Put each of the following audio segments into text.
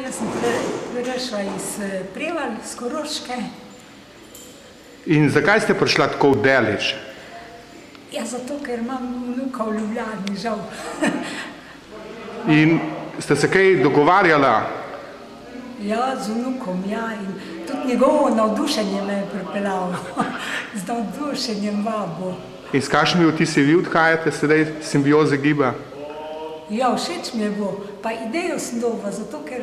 Jaz sem prišla iz Prevalj, z Koroške. In zakaj ste prišla tako daleč? Ja, zato, ker imam vnuka v Ljubljani, žal. In ste se kaj dogovarjala? Ja, z vnukom, ja. In tudi njegovo navdušenje me je pripeljalo. Z navdušenjem vabo. In s kakšnimi vtisi vi odhajate sedaj Simbioze giba? Ja, všeč mi je bilo. Pa idejo sem dobila, zato ker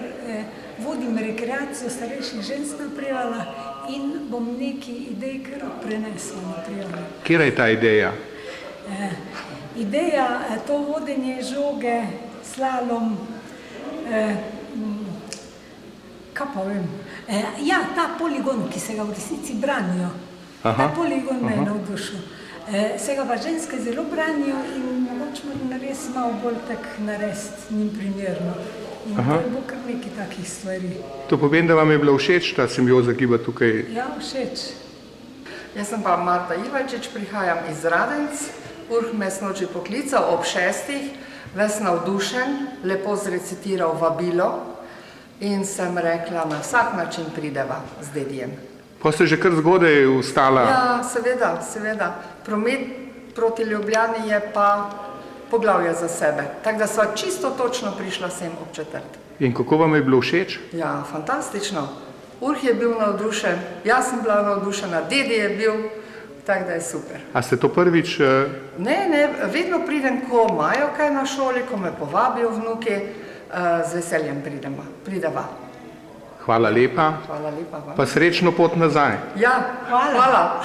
vodim rekreacijo starejših žensk na Prevaljah in bom neki idej kar prenesla na Prevalje. Kje je ta ideja? Ideja, to vodenje žoge, slalom, kaj pa vem, ja, ta poligon, ki se ga v resnici branijo, ta poligon me je navdušil. Se ga pa ženske zelo branijo in mogoče moram narediti malo bolj tak narediti njim primerno. In to bo kar nekaj takih stvari. To pomeni, da vam je bila všeč ta Simbioza giba tukaj? Ja, všeč. Jaz sem pa Marta Ivačič, prihajam iz Radenc. Urh me snoči poklical ob 6. Ves navdušen, lepo zrecitiral vabilo in sem rekla, na vsak način prideva z dedijem. Pa ste že kar zgodaj vstala? Ja, seveda, seveda. Promet proti Ljubljani je pa poglavje za sebe. Tako da sva čisto točno prišla sem ob 4. In kako vam je bilo všeč? Ja, fantastično. Urh je bil navdušen, jaz sem bila navdušena, dedi je bil, tako da je super. A ste to prvič? Ne, vedno pridem, ko imajo kaj na šoli, ko me povabijo vnuki, z veseljem prideva. Hvala lepa. Hvala lepa vam. Pa srečno pot nazaj. Ja, hvala.